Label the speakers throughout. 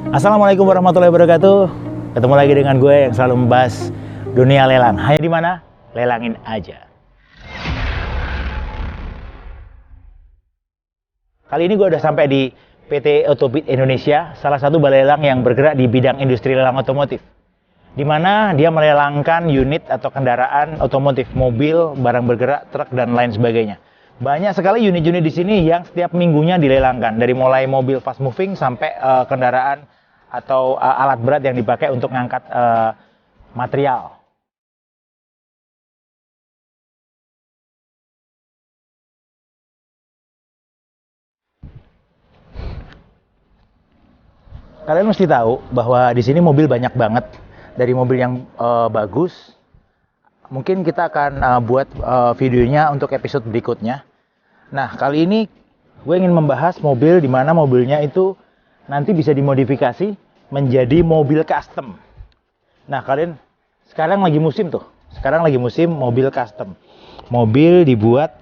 Speaker 1: Assalamualaikum warahmatullahi wabarakatuh. Ketemu lagi dengan gue yang selalu membahas dunia lelang. Hanya di mana? Lelangin aja. Kali ini gue udah sampai di PT Otobit Indonesia, salah satu balai lelang yang bergerak di bidang industri lelang otomotif. Di mana dia melelangkan unit atau kendaraan otomotif, mobil, barang bergerak, truk, dan lain sebagainya. Banyak sekali unit-unit di sini yang setiap minggunya dilelangkan, dari mulai mobil fast moving sampai kendaraan atau alat berat yang dipakai untuk mengangkat material. Kalian mesti tahu bahwa di sini mobil banyak banget, dari mobil yang bagus. Mungkin kita akan buat videonya untuk episode berikutnya. Nah, kali ini gue ingin membahas mobil di mana mobilnya itu nanti bisa dimodifikasi menjadi mobil custom. Nah, kalian sekarang lagi musim tuh. Sekarang lagi musim mobil custom. Mobil dibuat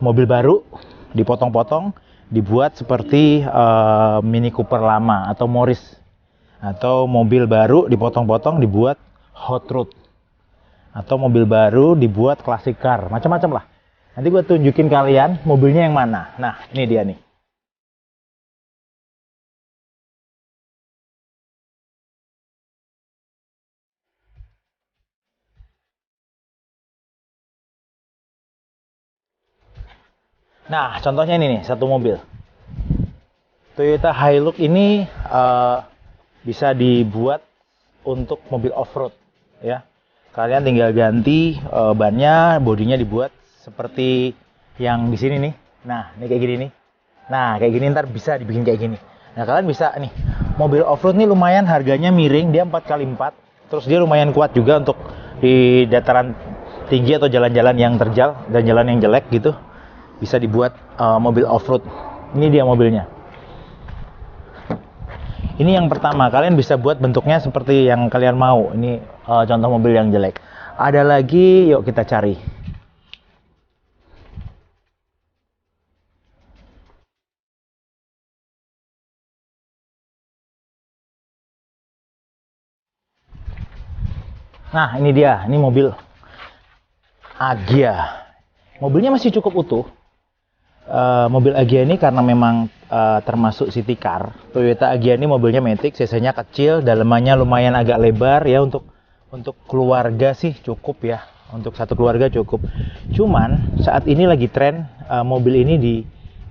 Speaker 1: mobil baru, dipotong-potong, dibuat seperti Mini Cooper lama atau Morris. Atau mobil baru dipotong-potong dibuat hot rod. Atau mobil baru dibuat classic car, macam-macam lah. Nanti gue tunjukin kalian mobilnya yang mana. Nah, ini dia nih. Nah, contohnya ini nih, satu mobil. Toyota Hilux ini bisa dibuat untuk mobil off-road, ya. Kalian tinggal ganti bannya, bodinya dibuat seperti yang di sini nih. Nah, ini kayak gini nih. Nah, kayak gini ntar bisa dibikin kayak gini. Nah, kalian bisa nih. Mobil off-road nih lumayan harganya miring, dia 4x4. Terus dia lumayan kuat juga untuk di dataran tinggi atau jalan-jalan yang terjal dan jalan yang jelek gitu. Bisa dibuat mobil off-road. Ini dia mobilnya. Ini yang pertama, kalian bisa buat bentuknya seperti yang kalian mau. Ini contoh mobil yang jelek. Ada lagi, yuk kita cari. Nah, ini dia. Ini mobil Agya. Mobilnya masih cukup utuh. Mobil Agya ini karena memang termasuk city car. Toyota Agya ini mobilnya matic, cc-nya kecil, dalamannya lumayan agak lebar ya, untuk keluarga sih cukup ya. Untuk satu keluarga cukup. Cuman saat ini lagi tren mobil ini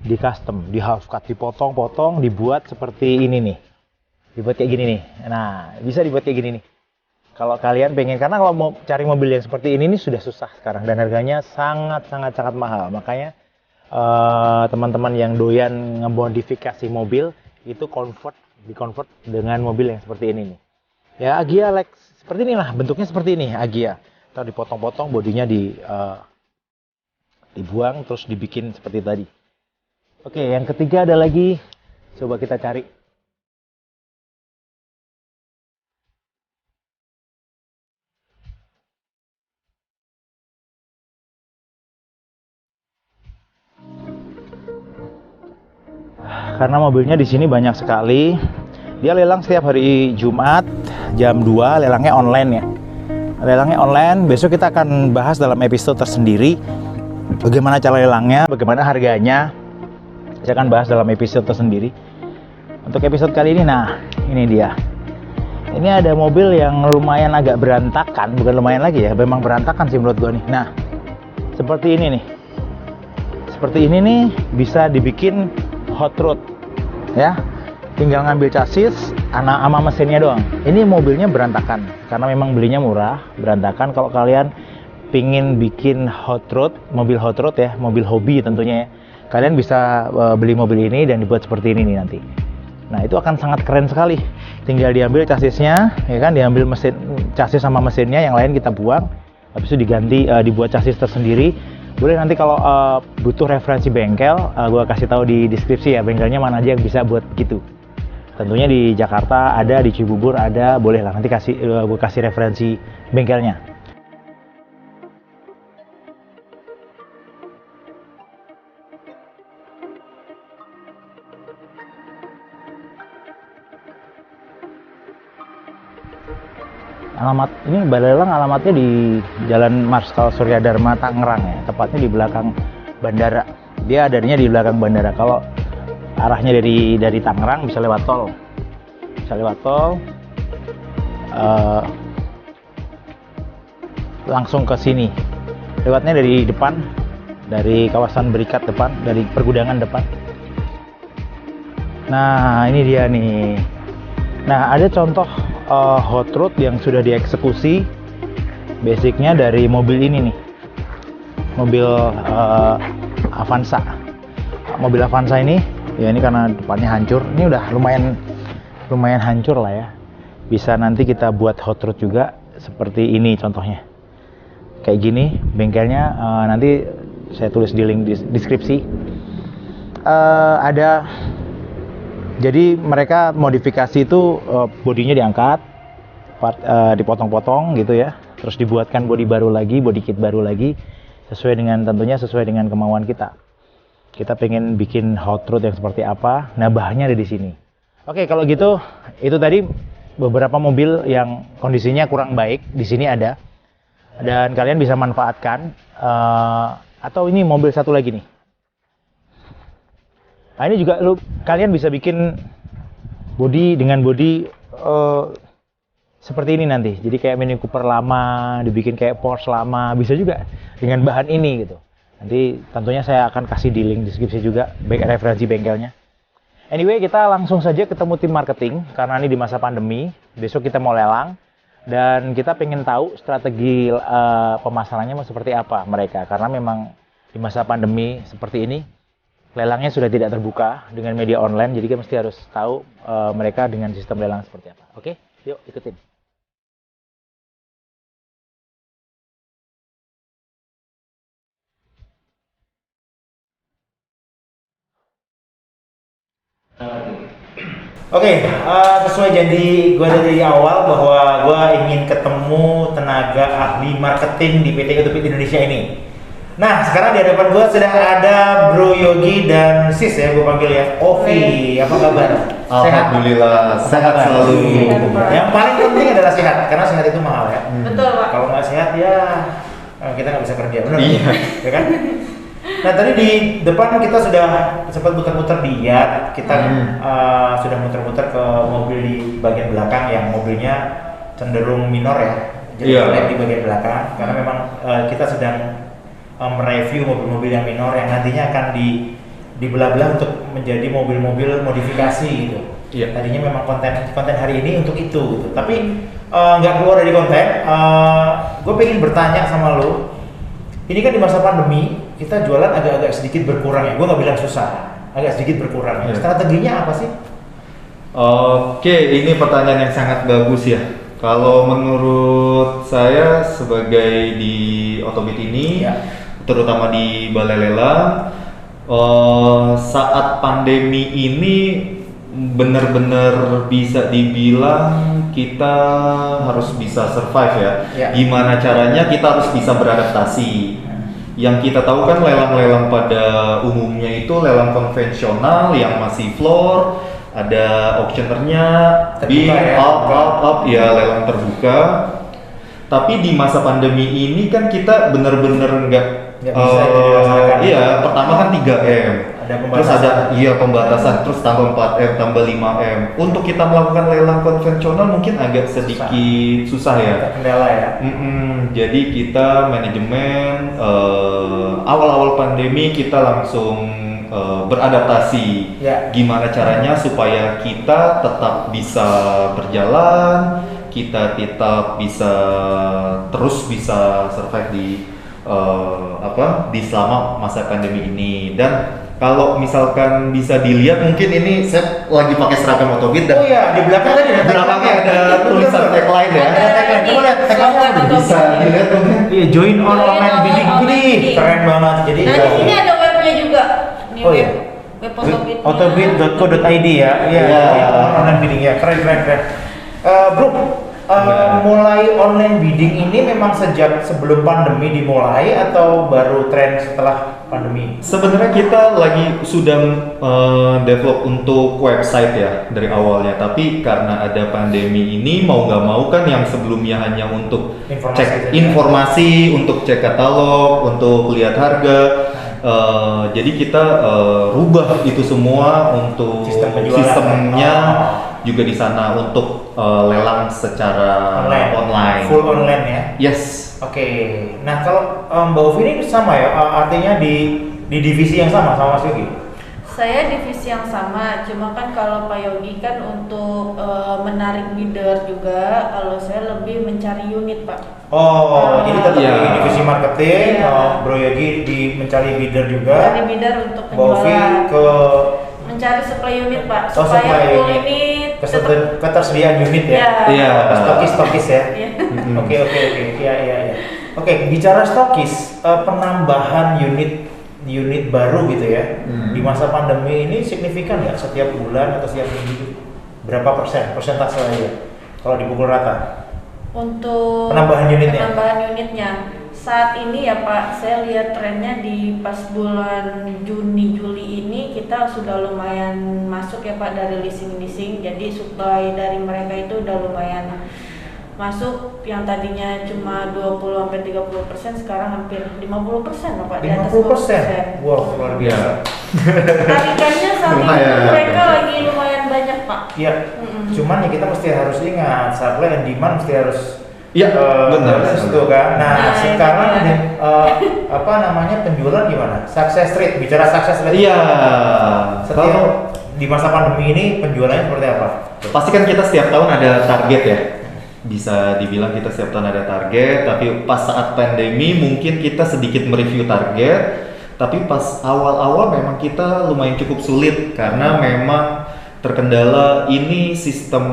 Speaker 1: di custom, di half cut, dipotong-potong, dibuat seperti ini nih. Dibuat kayak gini nih. Nah, bisa dibuat kayak gini nih. Kalau kalian pengen, karena kalau mau cari mobil yang seperti ini nih sudah susah sekarang dan harganya sangat sangat sangat mahal. Makanya teman-teman yang doyan ngemodifikasi mobil itu di-convert dengan mobil yang seperti ini nih. Ya, Agya Lex seperti inilah, bentuknya seperti ini Agya. Atau dipotong-potong, bodinya dibuang terus dibikin seperti tadi. Oke, yang ketiga ada lagi, coba kita cari. Karena mobilnya di sini banyak sekali. Dia lelang setiap hari Jumat jam 2, lelangnya online ya. Lelangnya online, besok kita akan bahas dalam episode tersendiri bagaimana cara lelangnya, bagaimana harganya. Saya akan bahas dalam episode tersendiri. Untuk episode kali ini, nah ini dia. Ini ada mobil yang lumayan agak berantakan, bukan lumayan lagi ya, memang berantakan sih menurut gua nih. Nah, seperti ini nih. Seperti ini nih bisa dibikin hot rod ya, tinggal ngambil chassis sama mesinnya doang. Ini mobilnya berantakan karena memang belinya murah, berantakan. Kalau kalian pingin bikin hot rod, mobil hot rod ya, mobil hobi tentunya ya, kalian bisa beli mobil ini dan dibuat seperti ini nih nanti. Nah, itu akan sangat keren sekali. Tinggal diambil chassisnya ya kan, diambil mesin, chassis sama mesinnya, yang lain kita buang, habis itu diganti, dibuat chassis tersendiri. Boleh nanti kalau butuh referensi bengkel, gue kasih tahu di deskripsi ya, bengkelnya mana aja yang bisa buat gitu. Tentunya di Jakarta ada, di Cibubur ada, boleh lah nanti gue kasih referensi bengkelnya. Alamat ini balai lelang alamatnya di Jalan Marskal Surya Dharma Tangerang ya, tepatnya di belakang bandara. Dia adanya di belakang bandara. Kalau arahnya dari Tangerang bisa lewat tol. Langsung ke sini. Lewatnya dari depan, dari kawasan Berikat depan, dari pergudangan depan. Nah, ini dia nih. Nah, ada contoh hot rod yang sudah dieksekusi basicnya dari mobil ini nih, mobil Avanza. Mobil Avanza ini ya, ini karena depannya hancur, ini udah lumayan hancur lah ya, bisa nanti kita buat hot rod juga seperti ini contohnya, kayak gini bengkelnya. Nanti saya tulis di link deskripsi. Ada, jadi mereka modifikasi itu bodinya diangkat, dipotong-potong gitu ya, terus dibuatkan bodi baru lagi, bodi kit baru lagi, tentunya sesuai dengan kemauan kita. Kita pengen bikin hot rod yang seperti apa, nah bahannya ada di sini. Oke, kalau gitu itu tadi beberapa mobil yang kondisinya kurang baik di sini ada, dan kalian bisa manfaatkan. Atau ini mobil satu lagi nih. Nah, ini juga kalian bisa bikin bodi dengan bodi seperti ini nanti. Jadi kayak Mini Cooper lama, dibikin kayak Porsche lama, bisa juga dengan bahan ini gitu. Nanti tentunya saya akan kasih di link deskripsi juga referensi bengkelnya. Anyway, kita langsung saja ketemu tim marketing karena ini di masa pandemi. Besok kita mau lelang dan kita pengen tahu strategi pemasarannya mau seperti apa mereka, karena memang di masa pandemi seperti ini lelangnya sudah tidak terbuka dengan media online, jadi kita mesti harus tahu mereka dengan sistem lelang seperti apa. Oke, yuk ikutin. Oke, sesuai janji gue dari awal bahwa gue ingin ketemu tenaga ahli marketing di PT Autobit Indonesia ini. Nah, sekarang di hadapan gue sudah ada Bro Yogi dan Sis ya, gue panggil ya. Ovi, apa kabar?
Speaker 2: Alhamdulillah, sehat selalu.
Speaker 1: Yang paling penting adalah sehat, karena sehat itu mahal ya.
Speaker 3: Betul, Pak.
Speaker 1: Kalau nggak sehat ya kita nggak bisa kerja, benar?
Speaker 2: Iya.
Speaker 1: Ya kan? Nah, tadi di depan kita sudah sempat muter-muter di yard, kita sudah muter-muter ke mobil di bagian belakang yang mobilnya cenderung minor ya. Jadi di bagian belakang, karena memang kita sedang mereview mobil-mobil yang minor yang nantinya akan dibelah-belah untuk menjadi mobil-mobil modifikasi gitu.
Speaker 2: Iya.
Speaker 1: Tadinya memang konten hari ini untuk itu gitu. Tapi nggak keluar dari konten. Gue pengen bertanya sama lo. Ini kan di masa pandemi kita jualan agak-agak sedikit berkurang ya. Gue nggak bilang susah, agak sedikit berkurang.
Speaker 2: Iya.
Speaker 1: Strateginya apa sih?
Speaker 2: Oke, ini pertanyaan yang sangat bagus ya. Kalau menurut saya sebagai di Autobit ini,
Speaker 1: Ya.
Speaker 2: terutama di balai lelang, saat pandemi ini benar-benar bisa dibilang kita harus bisa survive ya.
Speaker 1: Ya.
Speaker 2: Gimana caranya kita harus bisa beradaptasi. Yang kita tahu kan lelang-lelang pada umumnya itu lelang konvensional yang masih floor, ada auctioneernya, bid,
Speaker 1: Terbuka ya?
Speaker 2: up, ya lelang terbuka. Tapi di masa pandemi ini kan kita benar-benar nggak
Speaker 1: bisa itu dilaksanakan.
Speaker 2: iya, pertama kan 3M.
Speaker 1: Ada
Speaker 2: Terus ada pembatasan, terus tambah 4M, tambah 5M. Untuk kita melakukan lelang konvensional mungkin agak sedikit susah ya.
Speaker 1: Terkendala ya.
Speaker 2: Jadi kita manajemen awal-awal pandemi kita langsung beradaptasi.
Speaker 1: Ya.
Speaker 2: Gimana caranya supaya kita tetap bisa berjalan, kita tetap bisa terus bisa survive di selama masa pandemi ini. Dan kalau misalkan bisa dilihat, mungkin ini saya lagi pakai seragam Autobit dan
Speaker 1: Oh iya, di belakang tadi ada
Speaker 2: belakangnya ada tulisan tagline ya.
Speaker 1: Ada tagline. Coba lihat tagline-nya.
Speaker 2: Bisa dilihat mungkin.
Speaker 1: Iya, join on online bidding. Wih, keren banget. Jadi
Speaker 3: Nah, di sini ada webnya juga. Ini
Speaker 1: Oh, iya.
Speaker 3: web Autobit.
Speaker 1: autobit.co.id ya. Iya,
Speaker 2: Iya.
Speaker 1: online bidding ya. Keren. Bro, mulai online bidding ini memang sejak sebelum pandemi dimulai atau baru tren setelah
Speaker 4: pandemi?
Speaker 2: Sebenarnya kita lagi sudah develop untuk website ya dari awalnya, tapi karena ada pandemi ini mau nggak mau kan yang sebelumnya hanya untuk
Speaker 4: Informasi
Speaker 2: cek
Speaker 4: saja.
Speaker 2: informasi, untuk cek katalog, untuk lihat harga. Jadi kita rubah itu semua untuk
Speaker 4: Sistem penjualan.
Speaker 2: sistemnya
Speaker 4: Oh.
Speaker 2: juga di sana untuk lelang secara online.
Speaker 4: Full online ya.
Speaker 2: Yes.
Speaker 4: Oke. Nah kalau Mbak Ovi ini sama ya, artinya di divisi yang sama Mas Yogi.
Speaker 3: Saya divisi yang sama, cuma kan kalau Pak Yogi kan untuk menarik bidder juga, kalau saya lebih mencari unit Pak.
Speaker 4: Oh, jadi tetap
Speaker 2: Iya.
Speaker 4: di divisi marketing,
Speaker 3: Iya.
Speaker 4: Bro Yogi di mencari bidder juga.
Speaker 3: Mencari bidder untuk
Speaker 4: Mbak Ovi
Speaker 3: penjualan.
Speaker 4: ke
Speaker 3: Mencari supply unit Pak,
Speaker 4: Oh,
Speaker 3: supaya
Speaker 4: supply
Speaker 3: full
Speaker 4: unit.
Speaker 3: ini tetap.
Speaker 4: ketersediaan unit ya.
Speaker 3: Iya.
Speaker 2: Iya.
Speaker 4: Stokis ya.
Speaker 3: Iya.
Speaker 4: Oke. Iya. Oke, bicara stokis, penambahan unit baru gitu ya. Di masa pandemi ini signifikan nggak setiap bulan atau setiap minggu? Berapa persentase aja kalau dipukul rata?
Speaker 3: Untuk
Speaker 4: Penambahan unitnya.
Speaker 3: Saat ini ya Pak, saya lihat trennya di pas bulan Juni Juli ini kita sudah lumayan masuk ya Pak dari leasing. Jadi supply dari mereka itu udah lumayan masuk, yang tadinya cuma 20-30% sekarang hampir 50% loh Pak, di atas
Speaker 4: 50%. Wow, luar biasa.
Speaker 3: Tarikannya saat ini
Speaker 2: Lumayan.
Speaker 3: mereka lagi lumayan banyak Pak.
Speaker 4: Iya. Cuman ya kita mesti harus ingat supply and demand mesti harus
Speaker 2: Iya, benar.
Speaker 4: balance tuh kan. Nah,
Speaker 3: Nah,
Speaker 4: sekarang
Speaker 3: itu dia.
Speaker 4: apa namanya penjualan gimana? Success rate, bicara success rate.
Speaker 2: Iya.
Speaker 4: Setiap
Speaker 2: Kalau
Speaker 4: di masa pandemi ini penjualannya seperti apa?
Speaker 2: pasti kan kita setiap tahun ada target ya. Bisa dibilang kita setiap tahun ada target, tapi pas saat pandemi mungkin kita sedikit mereview target, tapi pas awal-awal memang kita lumayan cukup sulit karena memang terkendala ini sistem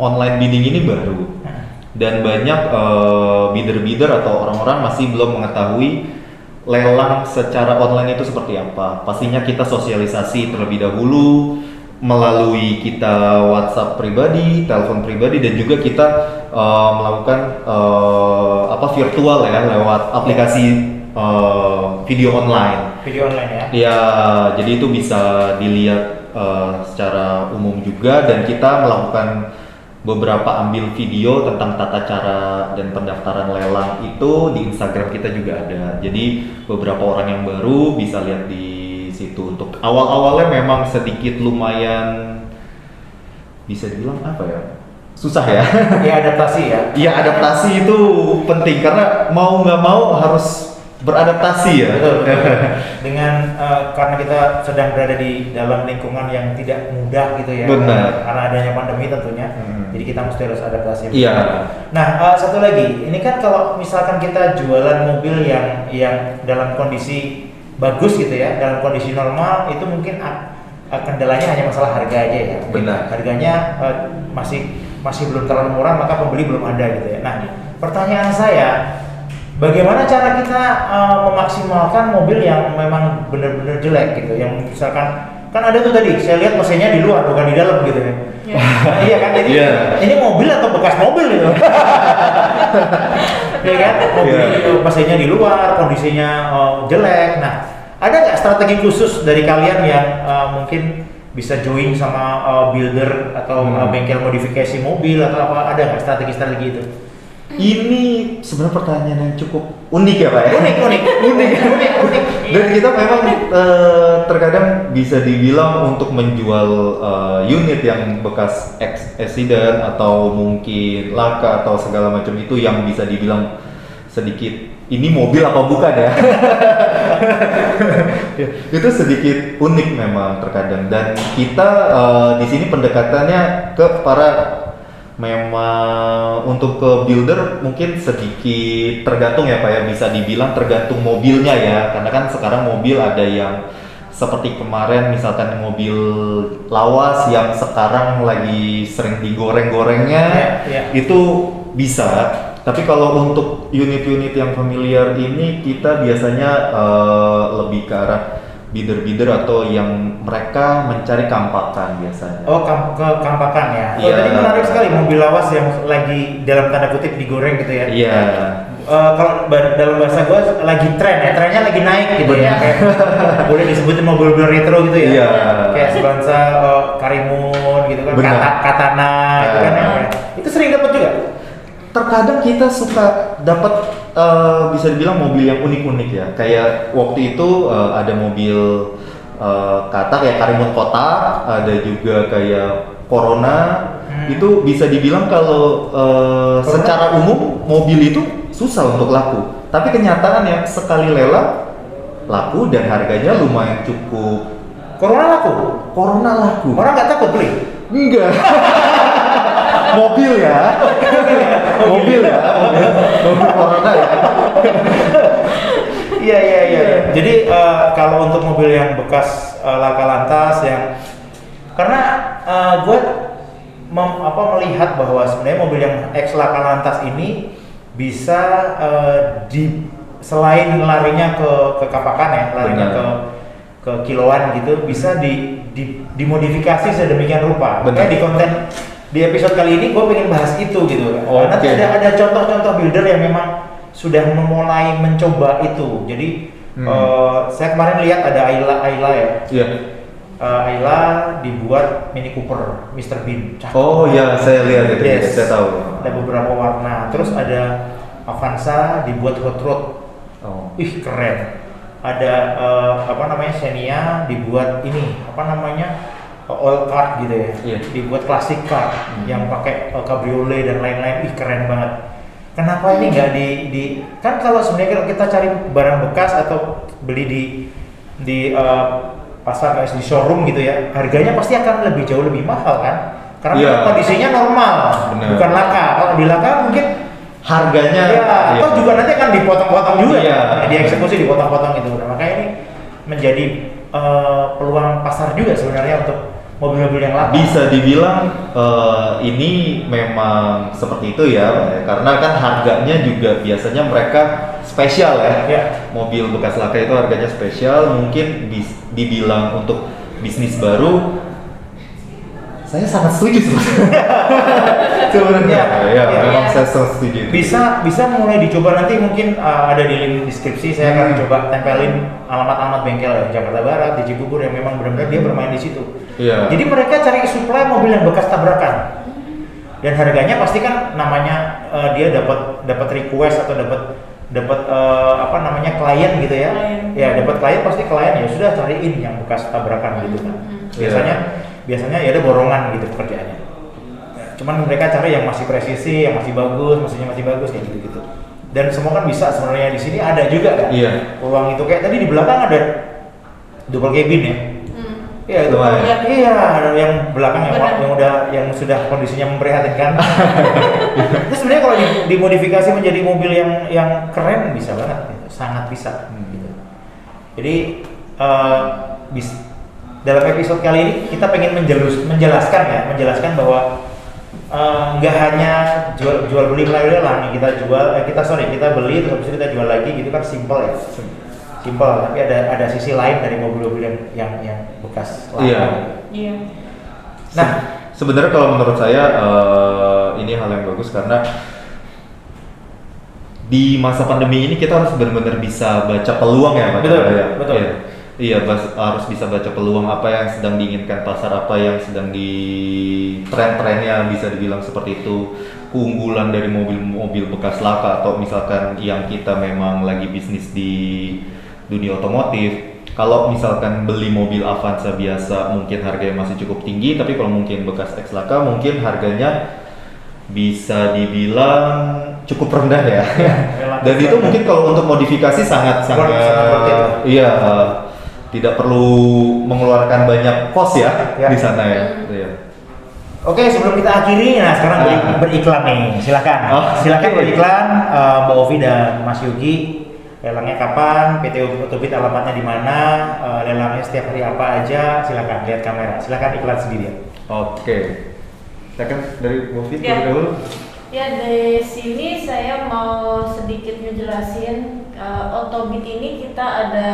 Speaker 2: online bidding ini baru dan banyak bidder-bidder atau orang-orang masih belum mengetahui lelang secara online itu seperti apa. Pastinya kita sosialisasi terlebih dahulu melalui kita WhatsApp pribadi, telepon pribadi, dan juga kita melakukan virtual ya lewat aplikasi video online.
Speaker 4: Video online ya.
Speaker 2: Ya, jadi itu bisa dilihat secara umum juga, dan kita melakukan beberapa ambil video tentang tata cara dan pendaftaran lelang itu di Instagram kita juga ada. Jadi beberapa orang yang baru bisa lihat di situ. Untuk awal-awalnya memang sedikit lumayan bisa dibilang apa ya? Susah ya.
Speaker 4: Ya adaptasi ya.
Speaker 2: Iya, adaptasi itu penting karena mau nggak mau harus beradaptasi ya.
Speaker 4: Betul. Dengan karena kita sedang berada di dalam lingkungan yang tidak mudah gitu ya.
Speaker 2: Benar.
Speaker 4: Karena adanya pandemi tentunya. Jadi kita mesti harus adaptasi.
Speaker 2: Iya.
Speaker 4: Nah, satu lagi, ini kan kalau misalkan kita jualan mobil yang dalam kondisi bagus gitu ya, dalam kondisi normal itu mungkin kendalanya hanya masalah harga aja ya.
Speaker 2: Benar.
Speaker 4: Harganya masih belum terlalu murah, maka pembeli belum ada gitu ya. Nah, pertanyaan saya, bagaimana cara kita memaksimalkan mobil yang memang benar-benar jelek gitu, yang misalkan kan ada tuh tadi saya lihat mesinnya di luar bukan di dalam gitu ya. Nah, iya kan, jadi ini mobil atau bekas mobil gitu. Iya kan, mobil mesinnya di luar, kondisinya jelek. Nah, ada nggak strategi khusus dari kalian yang mungkin bisa join sama builder atau bengkel modifikasi mobil atau apa, ada nggak strategi-strategi itu?
Speaker 2: Ini sebenarnya pertanyaan yang cukup unik ya Pak ya?
Speaker 4: Unik.
Speaker 2: Dan kita memang terkadang bisa dibilang untuk menjual unit yang bekas accident atau mungkin laka atau segala macam itu yang bisa dibilang sedikit ini mobil apa bukan ya? Itu sedikit unik memang terkadang, dan kita di sini pendekatannya ke para memang untuk ke builder mungkin sedikit tergantung ya Pak ya, bisa dibilang tergantung mobilnya ya, karena kan sekarang mobil ada yang seperti kemarin misalkan mobil lawas yang sekarang lagi sering digoreng-gorengnya itu bisa. Tapi kalau untuk unit-unit yang familiar ini kita biasanya lebih ke arah bidder atau yang mereka mencari kampakan biasanya.
Speaker 4: Oh, ke kampakan ya. Oh,
Speaker 2: Iya.
Speaker 4: tadi menarik sekali mobil lawas yang lagi dalam tanda kutip digoreng gitu ya.
Speaker 2: Iya.
Speaker 4: Kalau dalam bahasa gue lagi tren ya, trennya lagi naik gitu ya. Kayak boleh disebutin mobil-mobil retro gitu ya.
Speaker 2: Iya.
Speaker 4: Kayak Sebansa, Karimun gitu kan,
Speaker 2: Benar.
Speaker 4: Katana gitu kan ya. Itu sering dapat juga.
Speaker 2: Terkadang kita suka dapat bisa dibilang mobil yang unik-unik ya. Kayak waktu itu ada mobil kata kayak Karimun kotak, ada juga kayak Corona. Itu bisa dibilang kalau secara umum mobil itu susah untuk laku. Tapi kenyataannya sekali lelang laku dan harganya lumayan cukup.
Speaker 4: Corona laku.
Speaker 2: Corona laku.
Speaker 4: Orang nggak takut beli.
Speaker 2: Enggak. Mobil ya. Mobil Corona ya.
Speaker 4: Iya. Jadi kalau untuk mobil yang bekas laka lantas yang karena gue melihat bahwa sebenarnya mobil yang ex laka lantas ini bisa selain larinya ke kapakan ya, larinya ke kiloan gitu, bisa dimodifikasi sedemikian rupa.
Speaker 2: Benar.
Speaker 4: Kayak di konten di episode kali ini gue pengen bahas itu gitu. Nanti ada contoh-contoh builder yang memang sudah memulai mencoba itu. Jadi saya kemarin lihat ada Ayla ya.
Speaker 2: Iya.
Speaker 4: Ayla dibuat Mini Cooper Mr. Bean. Cakep.
Speaker 2: Oh ya, saya lihat itu.
Speaker 4: Yes.
Speaker 2: Saya tahu.
Speaker 4: Ada beberapa warna. Terus ada Avanza dibuat hot rod.
Speaker 2: Oh.
Speaker 4: Ih keren. Ada Xenia dibuat ini oil card gitu ya.
Speaker 2: Iya.
Speaker 4: Dibuat klasik car yang pakai cabriolet dan lain-lain. Ih keren banget. Kenapa ini nggak di kan kalau sebenarnya kalau kita cari barang bekas atau beli di pasar kayak di showroom gitu ya, harganya pasti akan jauh lebih mahal kan? Karena
Speaker 2: Iya.
Speaker 4: kondisinya normal,
Speaker 2: Benar.
Speaker 4: bukan laka. Kalau di laka mungkin
Speaker 2: Harganya
Speaker 4: atau juga nanti akan dipotong-potong juga,
Speaker 2: Iya.
Speaker 4: dieksekusi dipotong-potong gitu. Nah, makanya ini menjadi peluang pasar juga sebenarnya untuk mobil-mobil yang laka.
Speaker 2: bisa dibilang ini memang seperti itu ya, karena kan harganya juga biasanya mereka spesial ya.
Speaker 4: Ya.
Speaker 2: Mobil bekas laka itu harganya spesial, mungkin dibilang untuk bisnis baru. Saya sangat setuju sebenarnya. Ya, memang saya sangat setuju.
Speaker 4: Bisa mulai dicoba nanti mungkin ada di link deskripsi. Saya akan coba tempelin alamat-alamat bengkel ya, Jakarta Barat, di Cibubur yang memang benar-benar dia bermain di situ.
Speaker 2: Iya.
Speaker 4: Jadi mereka cari supply mobil yang bekas tabrakan. Dan harganya pasti kan namanya dia dapat request atau dapat klien gitu ya.
Speaker 3: Klien.
Speaker 4: Ya, dapat klien pasti klien ya sudah cariin yang bekas tabrakan gitu kan. Biasanya ya ada borongan gitu pekerjaannya. Cuman mereka cari yang masih presisi, yang masih bagus, mesinnya masih bagus kayak gitu-gitu. Dan semua kan bisa sebenarnya di sini ada juga kan.
Speaker 2: Iya.
Speaker 4: Peluang itu kayak tadi di belakang ada double cabin ya. Iya itu
Speaker 2: Lumayan.
Speaker 4: iya ada yang belakang
Speaker 3: Benar.
Speaker 4: yang sudah kondisinya memprihatinkan. Itu sebenarnya kalau dimodifikasi menjadi mobil yang keren bisa banget, gitu. Sangat bisa. Gitu. Jadi dalam episode kali ini kita pengen menjelaskan bahwa nggak hanya jual beli melalui lelang yang kita jual, kita beli terus habis itu kita jual lagi gitu kan, simple ya. Simpel, tapi ada sisi lain dari mobil-mobil yang bekas lama.
Speaker 3: Iya.
Speaker 2: Nah, sebenarnya kalau menurut saya ini hal yang bagus karena di masa pandemi ini kita harus benar-benar bisa baca peluang ya, Pak.
Speaker 4: Betul.
Speaker 2: Iya, harus bisa baca peluang apa yang sedang diinginkan pasar, apa yang sedang di tren-trennya bisa dibilang seperti itu. Keunggulan dari mobil-mobil bekas laka atau misalkan yang kita memang lagi bisnis di dunia otomotif. Kalau misalkan beli mobil Avanza biasa mungkin harganya masih cukup tinggi, tapi kalau mungkin bekas ex laka mungkin harganya bisa dibilang cukup rendah ya. Dan itu mungkin kalau untuk modifikasi sangat iya, tidak perlu mengeluarkan banyak cost ya di sana ya. Iya.
Speaker 4: Oke, sebelum kita akhiri, nah sekarang beriklan nih, silakan. Silakan beriklan, Mbak Ovi dan Mas Yogi. Lelangnya kapan? PT Autobit alamatnya di mana? Lelangnya setiap hari apa aja? Silakan lihat kamera. Silakan iklan sendiri.
Speaker 2: Oke. Silakan dari Ovi
Speaker 3: Ya.
Speaker 2: terlebih dahulu.
Speaker 3: Ya, dari sini saya mau sedikit ngejelasin Autobit ini kita ada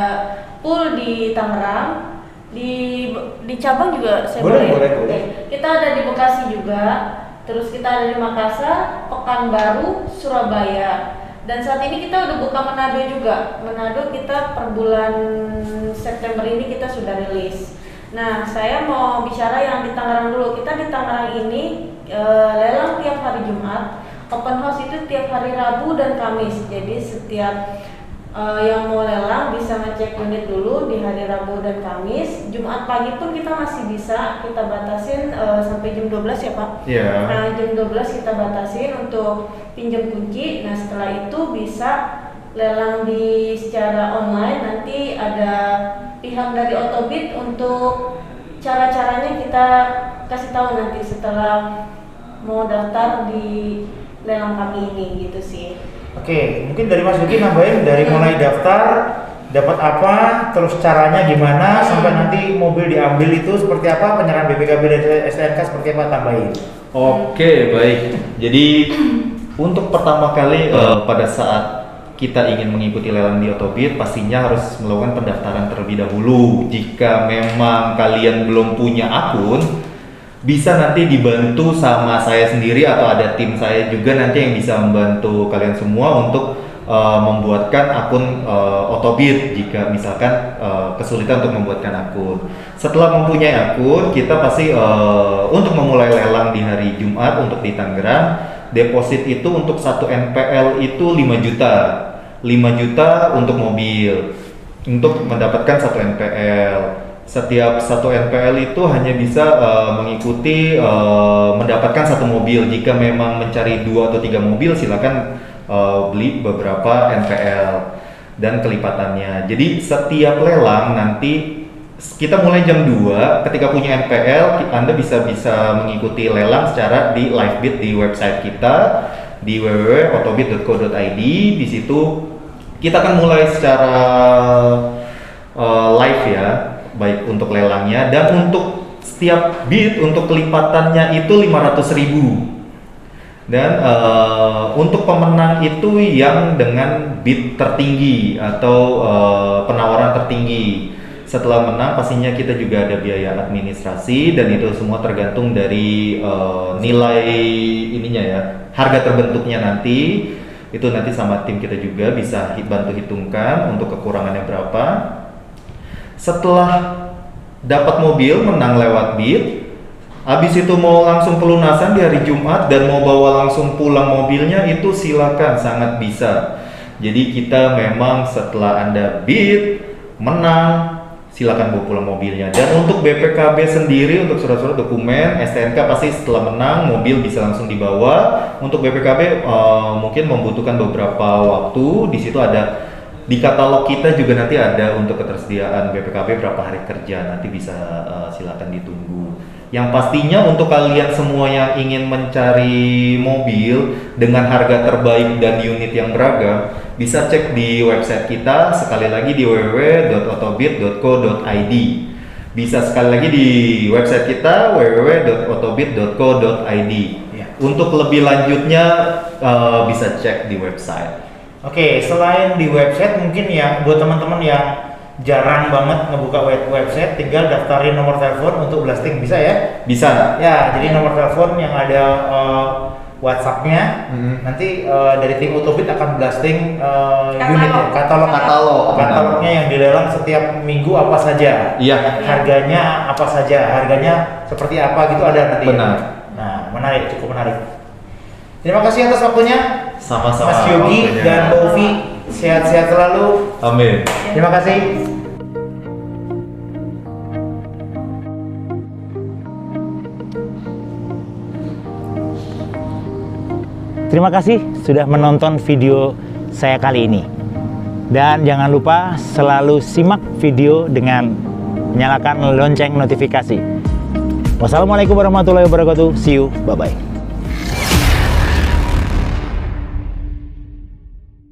Speaker 3: pool di Tangerang, di cabang juga saya
Speaker 4: Boleh.
Speaker 3: Oke. Kita ada di Bekasi juga, terus kita ada di Makassar, Pekanbaru, Surabaya. Dan saat ini kita udah buka Manado juga. Manado kita per bulan September ini kita sudah rilis. Nah, saya mau bicara yang di Tangerang dulu. Kita di Tangerang ini lelang tiap hari Jumat, open house itu tiap hari Rabu dan Kamis. Jadi setiap yang mau lelang bisa ngecek unit dulu di hari Rabu dan Kamis. Jumat pagi pun kita masih bisa, kita batasin sampai jam 12 ya Pak.
Speaker 2: Iya.
Speaker 3: Nah, jam 12 kita batasin untuk pinjam kunci. Nah, setelah itu bisa lelang secara online. Nanti ada pihak dari Otobit untuk cara-caranya kita kasih tahu nanti setelah mau daftar di lelang kami ini gitu sih.
Speaker 4: Oke, mungkin dari Mas Yogi nambahin dari mulai daftar, dapat apa, terus caranya gimana, sampai nanti mobil diambil itu seperti apa, penyerahan BPKB dan STNK seperti apa, tambahin.
Speaker 2: Oke, baik. Jadi untuk pertama kali pada saat kita ingin mengikuti lelang di Otobit, pastinya harus melakukan pendaftaran terlebih dahulu. Jika memang kalian belum punya akun, bisa nanti dibantu sama saya sendiri atau ada tim saya juga nanti yang bisa membantu kalian semua untuk membuatkan akun Otobit jika misalkan kesulitan untuk membuatkan akun. Setelah mempunyai akun, kita pasti untuk memulai lelang di hari Jumat untuk di Tangerang, deposit itu untuk 1 NPL itu 5 juta. 5 juta untuk mobil. Untuk mendapatkan 1 NPL. Setiap 1 NPL itu hanya bisa mengikuti mendapatkan 1 mobil. Jika memang mencari 2 atau 3 mobil, silakan beli beberapa NPL dan kelipatannya. Jadi setiap lelang nanti kita mulai jam 2, ketika punya NPL Anda bisa mengikuti lelang secara di live bid di website kita di www.otobit.co.id. Di situ kita akan mulai secara live ya, baik untuk lelangnya dan untuk setiap bid untuk kelipatannya itu 500.000. Dan untuk pemenang itu yang dengan bid tertinggi atau penawaran tertinggi. Setelah menang pastinya kita juga ada biaya administrasi dan itu semua tergantung dari nilai ininya ya, harga terbentuknya nanti. Itu nanti sama tim kita juga bisa bantu hitungkan untuk kekurangannya berapa. Setelah dapat mobil menang lewat bid, habis itu mau langsung pelunasan di hari Jumat dan mau bawa langsung pulang mobilnya itu silakan, sangat bisa. Jadi kita memang setelah Anda bid menang, silakan bawa pulang mobilnya. Dan untuk BPKB sendiri, untuk surat-surat dokumen STNK pasti setelah menang mobil bisa langsung dibawa. Untuk BPKB mungkin membutuhkan beberapa waktu. Di situ ada di katalog kita juga nanti ada untuk ketersediaan BPKB berapa hari kerja, nanti bisa silakan ditunggu. Yang pastinya untuk kalian semua yang ingin mencari mobil dengan harga terbaik dan unit yang beragam, bisa cek di website kita, sekali lagi di www.otobit.co.id. Bisa sekali lagi di website kita www.otobit.co.id.
Speaker 4: Ya.
Speaker 2: Untuk lebih lanjutnya bisa cek di website.
Speaker 4: Oke, selain di website mungkin ya buat teman-teman yang jarang banget ngebuka website, tinggal daftarin nomor telepon untuk blasting, bisa ya?
Speaker 2: Bisa.
Speaker 4: Ya, jadi nomor telepon yang ada WhatsApp-nya, nanti dari tim Otobit akan blasting unit ya, katalognya yang dilelang setiap minggu apa saja.
Speaker 2: Iya.
Speaker 4: Harganya apa saja, harganya seperti apa gitu ada nanti.
Speaker 2: Benar.
Speaker 4: Nah, menarik, cukup menarik. Terima kasih atas waktunya.
Speaker 2: Sama-sama.
Speaker 4: Mas Yogi dan Mbak Uvi, sehat-sehat selalu.
Speaker 2: Amin.
Speaker 4: Terima kasih.
Speaker 1: Terima kasih sudah menonton video saya kali ini. Dan jangan lupa selalu simak video dengan menyalakan lonceng notifikasi. Wassalamualaikum warahmatullahi wabarakatuh. See you. Bye-bye.